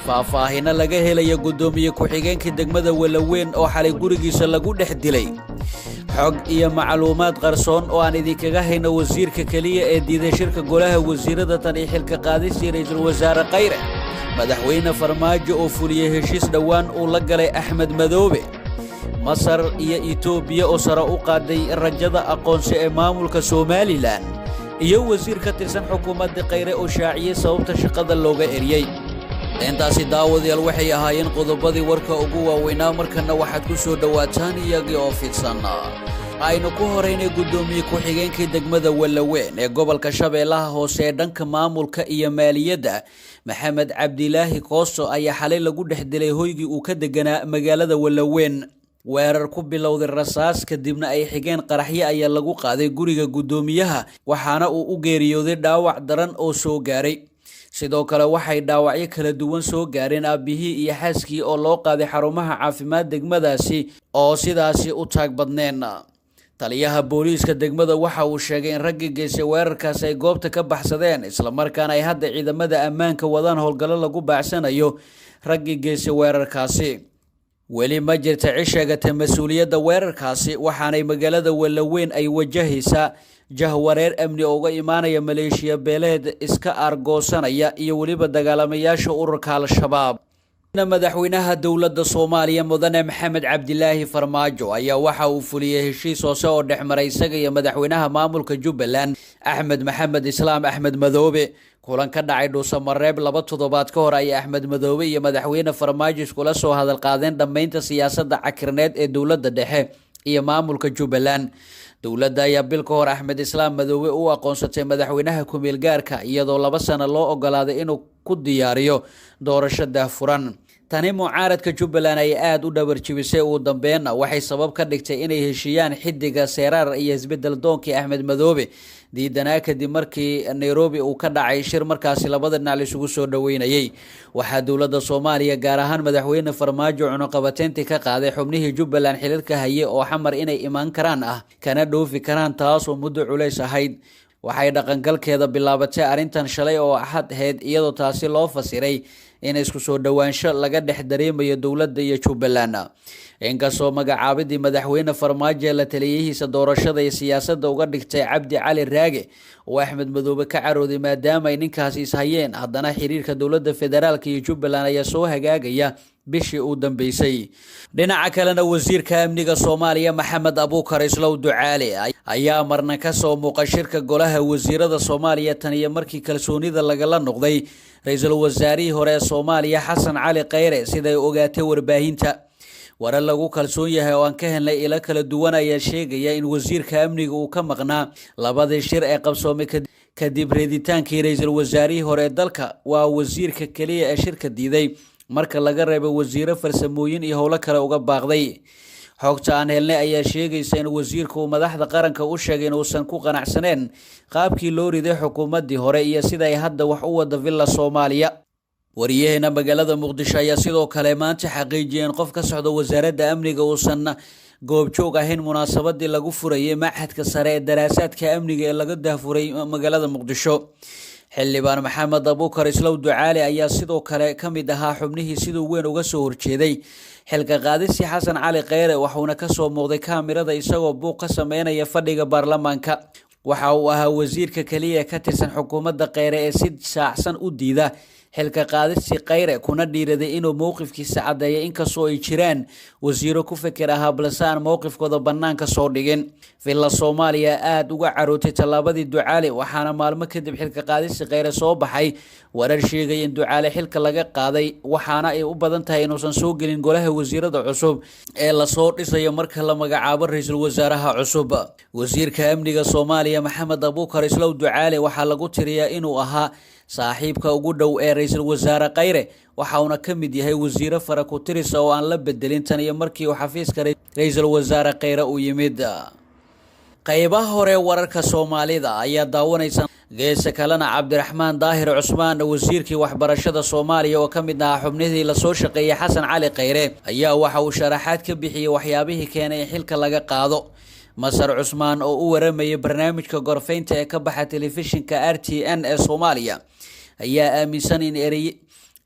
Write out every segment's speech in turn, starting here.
faahfaahina laga helaya gudoomiye ku-xigeenka degmada Walaweyn oo xalay gurigiisa lagu dhex dilay xog iyo macluumaad qarsoon oo aan idinkaga hayno wasiirka kaliya ee diiday shirka golaha wasiirada tan iyo xilka qaadista ra'iisul wasaare Khayre madaxweyne Farmaajo oo fuliyay heshiis dhawaan uu la galay Axmed Madoobe Masar iyo Itoobiya oo sare u qaaday rajada aqoonsi ee maamulka Somaliland iyo wasiir ka tirsan xukuumadda Khayre oo shaaciyay sababta shaqada looga eriyay intaasi daawadayaal waxay ahaayeen qodobadii warka ugu waaweynaa markana waxaad ku soo dhawaataan iyagii oo fidsan aynu ku horeynay gudoomiye ku-xigeenka degmada Walaweyn ee gobolka Shabeellaha Hoose ee dhanka maamulka iyo maaliyadda Maxamed Cabdilaahi Kooso ayaa xalay lagu dhex dilay hoygii uu ka deganaa magaalada Walaweyn weerar ku bilowday rasaas kadibna ay xigeen qaraxyo ayaa lagu qaaday guriga gudoomiyaha waxaana uu u geeriyooday dhaawac daran oo soo gaaray sidoo kale waxay dhaawacyo kala duwan soo gaareen aabihii iyo xaaskii oo loo qaaday xarumaha caafimaad degmadaasi oo sidaasi u taag badneen taliyaha booliiska degmada waxa uu sheegay in ragga geysay weerarkaas ay goobta ka baxsadeen isla markaana ay hadda ciidamada ammaanka wadaan howlgallo lagu baacsanayo ragga geysay weerarkaasi weli ma jirta cishaagata mas'uuliyadda weerarkaasi waxaanay magaalada Walaweyn ay wajahaysaa jahwareer amni uga imaanaya maleeshiya beeleed iska argoosanaya iyo waliba dagaalamayaasha ururka Al-Shabaab madaxweynaha dawladda Soomaaliya mudane Maxamed Cabdilaahi Farmaajo ayaa waxa uu fuliyay heshiis hoose oo dhexmaray isaga iyo madaxweynaha maamulka Jubbaland Axmed Maxamed Islaam Axmed Madoobe kulan ka dhacay Dhuusamareeb 2 toddobaad ka hor ay Axmed Madoobe iyo madaxweyne Farmaajo iskula soo hadal qaadeen dhamaynta siyaasadda cakirneed ee dawladda dhexe iyo maamulka Jubbaland dawladda ayaa bil ka hor Axmed Islaam Madoobe uu aqoonsatay madaxweynaha ku meel gaarka iyadoo 2 sano loo ogolaaday inuu ku diyaariyo doorasho daahfuran tani mucaaradka Jubbaland ay aad u dhabar jibisay oo dambeena waxay sabab ka dhigtay inay heshiiyaan xidiga Seerar iyo isbedel doonkii Axmed Madoobe diidanaa kadib markii Nairobi uu ka dhacay shir markaasi labada dhinac la isugu soo dhaweynayay waxa dawladda Soomaaliya gaar ahaan madaxweyne Farmaajo cunaqabateyntii ka qaaday xubnihii Jubbaland xililka hayay oo xamar inay imaan karaan kana dhoofi karaan taas oo muddo culays ahayd waxay dhaqangalkeeda bilaabatay arintan shalay oo ahad ahayd iyadoo taasi loo fasiray in isku soo dhawaansho laga dhex dareemayo dawladda iyo Jubbaland inkastoo magacaabidii madaxweyne Farmaajo la taliyihiisa doorashada iyo siyaasadda uga dhigtay Cabdi Cali Raage oo Axmed Madoobe ka carooday maadaama ay ninkaasi is hayeen haddana xiriirka dawladda federaalka iyo Jubbaland ayaa soo hagaagaya bishii uu dambeysay dhinaca kalena wasiirka amniga Soomaaliya Maxamed Abuukar Islow Ducaale ayaa marna ka soo muuqay shirka golaha wasiirada Soomaaliya tan iyo markii kalsoonida lagala noqday ra'iisul wasaarihii hore Soomaaliya Xasan Cali Khayre siday ogaatay warbaahinta warar lagu kalsoon yahay oo aan ka helnay ila kala duwan ayaa sheegaya in wasiirka amniga uu ka maqnaa labadii shir ee qabsoomay kadib reeditaankii ra'iisul wasaarihii hore dalka waa wasiirka kaliya ee shirka diiday marka laga reebo wasiiro farsamooyin iyo howlo kale uga baaqday xogta aan helnay ayaa sheegaysa in wasiirku uu madaxda qaranka u sheegay in uusan ku qanacsaneen qaabkii loo riday xukuumaddii hore iyo sida ay hadda wax u wada villa Soomaaliya wariyahena magaalada Muqdisho ayaa sidoo kale maanta xaqiijiyeen qof ka socda wasaaradda amniga uusan goobjoog ahayn munaasabadii lagu furayay machadka sare ee daraasaadka amniga ee laga daafuray magaalada Muqdisho xildhibaan Maxamed Abuukar Islow Ducaale ayaa sidoo kale kamid ahaa xubnihii sidoo weyn uga soo horjeeday xilka qaadisi Xasan Cali Khayre waxaana ka soo muuqday kaamirada isagoo buuq ka sameynaya fadhiga baarlamaanka waxa uu ahaa wasiirka kaliya ka tirsan xukuumadda Khayre ee si saacsan u diida xilka qaadisi Khayre kuna dhiiraday inuu mowqifkiisa cadeeyo inkastoo ay jiraan wasiiro ku fikir ahaa balse aan mowqifkooda banaanka soo dhigin villa Soomaaliya aad uga carootay talaabadii Ducaale waxaana maalmo kadib xilka qaadisi Khayre soo baxay warar sheegay in Ducaale xilka laga qaaday waxaana ay u badan tahay inuusan soo gelin golaha wasiirada cusub ee la soo dhisayo marka la magacaabo ra'iisul wasaaraha cusub wasiirka amniga Soomaaliya Maxamed Abuukar Islow Ducaale waxa lagu tiriyaa inuu ahaa saaxiibka ugu dhow ee ra'iisul wasaare Khayre waxa uu ka mid yahay wasiiro fara ku tiris oo aan la bedelin tan iyo markii uu xafiiska ra'iisul wasaare Khayre u yimid qaybaha hore wararka Soomaalida ayaa daawanaysan geesa kalena Cabdiraxmaan Daahir Cusmaan wasiirkii waxbarashada Soomaaliya oo ka mid ah xubnihii la soo shaqeeyay Xasan Cali Khayre ayaa waxa uu sharaxaad ka bixiyay waxyaabihii keenay xilka laga qaado Masar Cusmaan oo u waramayay barnaamijka gorfaynta ee ka baxa telefishinka RTN ee Soomaaliya ayaa aaminsan in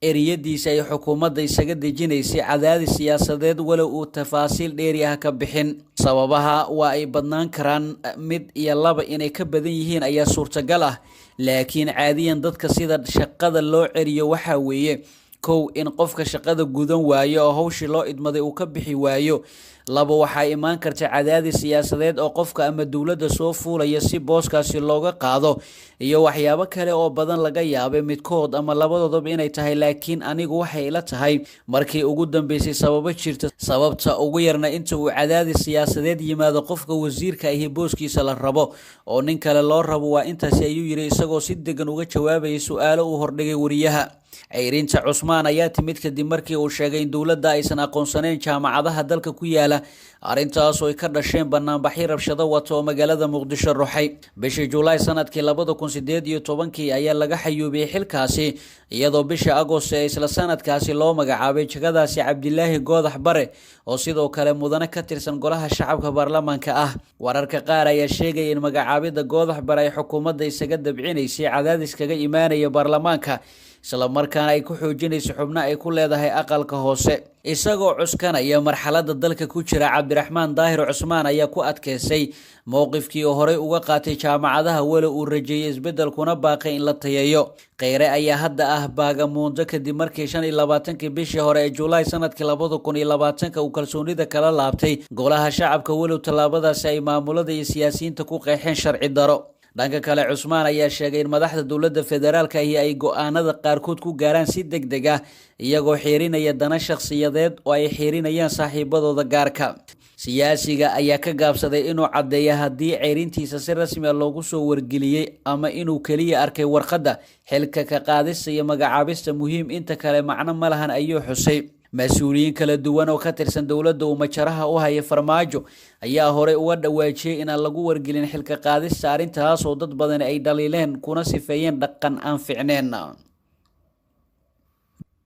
eriyadiisa ay xukuumadda isaga dejinaysay cadaadis siyaasadeed walow uu tafaasiil dheeri ah ka bixin. sababaha waa ay badnaan karaan, mid iyo laba inay ka badan yihiin ayaa suurtagal ah, laakiin caadiyan dadka sida shaqada loo celiyo waxa weeye kow in qofka shaqada gudan waayo oo hawshii loo idmaday uu ka bixi waayo. laba waxaa imaan karta cadaadis siyaasadeed oo qofka ama dowladda soo fuulaya si booskaasi looga qaado, iyo waxyaabo kale oo badan laga yaabay midkood ama labadoodaba inay tahay, laakiin anigu waxay ila tahay markii ugu dambeysay sababo jirta. sababta ugu yarna inta uu cadaadis siyaasadeed yimaado qofka wasiirka ahi booskiisa la rabo oo nin kale loo rabo waa intaasi, ayuu yiri isagoo si degan uga jawaabayay su'aalo uu hordhigay wariyaha. ceyrinta Cusmaan ayaa timid kadib markii uu sheegay in dowladda aysan aqoonsaneyn jaamacadaha dalka ku yaala, arrintaas oo ay ka dhasheen banaanbaxyo rabshado wato oo magaalada Muqdisho ruxay. bishii Juulaay sanadkii 2018 ayaa laga xayuubiyay xilkaasi, iyadoo bishii Agoost ee isla sanadkaasi loo magacaabay jagadaasi Cabdilaahi Goodax Bare oo sidoo kale mudane ka tirsan golaha shacabka baarlamaanka ah. wararka qaar ayaa sheegay in magacaabida Goodax Bare ay xukuumadda isaga dabcinaysay cadaadis kaga imaanaya baarlamaanka, isla markaana ay ku xoojinayso xubno ay ku leedahay aqalka hoose. isagoo cuskanaya marxaladda dalka ku jira, Cabdiraxmaan Daahir Cusmaan ayaa ku adkeysay mowqifkii uu horey uga qaatay jaamacadaha walow uu rajeeyay isbedel kuna baaqay in la tayeeyo. Kheyre ayaa hadda ah baagamuundo kadib markii 25 bishii hore ee Juulaay sanadkii 2020 uu kalsoonida kala laabtay golaha shacabka walow tallaabadaasi ay maamulada iyo siyaasiyiinta ku qeexeen sharci daro. dhanka kale Cusmaan ayaa sheegay in madaxda dowladda federaalka ay go'aanada qaarkood ku gaaraan si degdeg ah, iyagoo xiirinaya dana shakhsiyadeed oo ay xiirinayaan saaxiibadooda gaarka. siyaasiga ayaa ka gaabsaday inuu cadeeyo haddii ceyrintiisa si rasmi ah loogu soo wargeliyay ama inuu kaliya arkay warqadda xilka ka qaadista iyo magacaabista muhiim, inta kale macno ma lahan ayuu xusay. mas-uuliyiin kala duwan oo ka tirsan dowladda uu majaraha u haya Farmaajo ayaa horey uga dhawaajiyay in aan lagu wargelin xilka qaadista, arrintaas oo dad badan ay dhaliileen kuna sifeeyeen dhaqan aan fiicneen.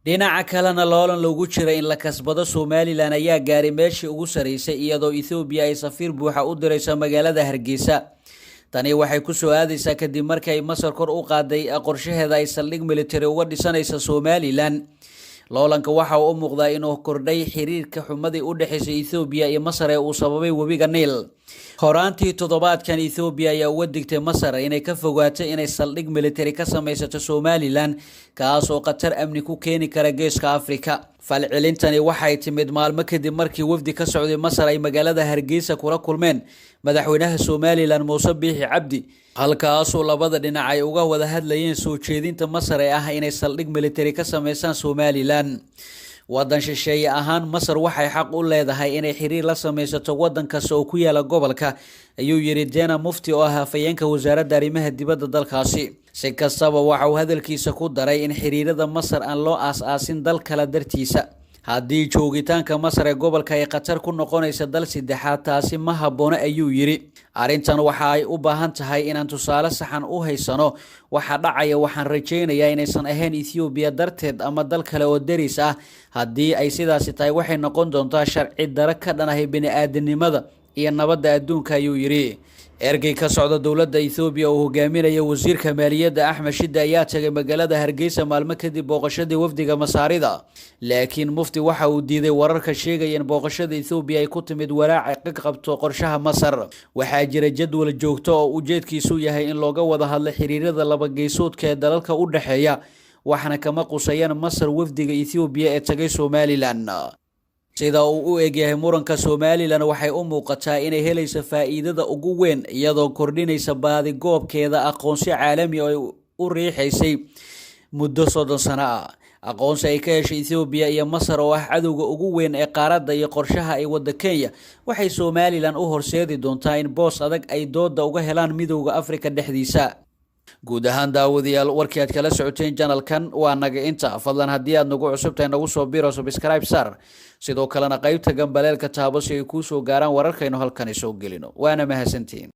dhinaca kalena loolan lagu jira in la kasbado Somaliland ayaa gaaray meeshii ugu sareysay, iyadoo Ethiopia ay safiir buuxa u dirayso magaalada Hargeysa. tani waxay ku soo aadaysaa kadib markii ay Masar kor u qaaday qorshaheeda ay saldhig military uga dhisanayso Somaliland. loolanka waxa uu muuqdaa inuu kordhay xiriirka xumadii u dhaxaysay Ethiopia iyo Masar ee uu sababay webiga Nile. horaantii toddobaadkan Ethiopia ayaa uga digtay Masar inay ka fogaato inay saldhig military ka samaysato Somaliland, kaas oo khatar amni ku keeni kara geeska Afrika. falcelintani waxay timid maalmo kadib markii wafdi ka socday Masar ay magaalada Hargeysa kula kulmeen madaxweynaha Somaliland Muuse Biixi Cabdi, halkaasoo labada dhinac ay uga wada hadlayeen soo jeedinta Masar ee ah inay saldhig military ka sameeyaan Somaliland. wadan shisheeye ahaan Masar waxay xaq u leedahay inay xiriir la sameysato wadan kasta oo ku yaala gobolka, ayuu yiri Dena Mufti oo ah afayeenka wasaaradda arrimaha dibadda dalkaasi. si kastaba waxa uu hadalkiisa ku daray in xiriirada Masar aan loo aas-aasin dal kala dartiisa. haddii joogitaanka Masar ee gobolka ay khatar ku noqonaysa dal saddexaad, taasi ma habboona ayuu yiri. arrintan waxa ay u baahan tahay inaan tusaale saxan u haysano waxa dhacaya. waxaan rajaynayaa inaysan ahayn Ethiopia darteed ama dal kale oo deris ah. haddii ay sidaasi tahay waxay noqon doontaa sharci daro ka dhan ah bini'aadanimada iyo nabadda adduunka, ayuu yiri. ergey ka socda dowladda Ethiopia oo hogaaminaya wasiirka maaliyadda Axmed Shide ayaa tagay magaalada Hargeysa maalmo kadib booqashadii wafdiga Masaarida, laakiin Mufti waxa uu diiday wararka sheegaya in booqashada Ethiopia ay ku timid walaac ka qabto qorshaha Masar. waxaa jira jadwal joogto oo ujeedkiisu yahay in looga wada hadlo xiriirada laba geesoodka ee dalalka u dhaxeeya, waxna kama qusayaan Masar wafdiga Ethiopia ee tagay Somaliland. sida uu u egyahay muranka Somaliland waxay u muuqataa inay helayso faa'iidada ugu weyn, iyadoo kordhinaysa baadi goobkeeda aqoonsi caalami oo u riixaysay muddo 30 sano ah. aqoonsi ay ka heshay Ethiopia iyo Masar oo ah cadowga ugu weyn ee qaaradda iyo qorshaha ay wada Kenya, waxay Somaliland u horseedi doontaa in boos adag ay dooda uga helaan midowga Afrika dhexdiisa. guud ahaan daawadayaal warkii aad kala socoteen channelkan waa naga inta. fadlan haddii aad nagu cusubtahay nagu soo biro subscribe sar, sidoo kalena qaybta gambaleelka taabo si ay kuu soo gaaraan wararkaynu halkan soo gelino. waana mahadsantiin.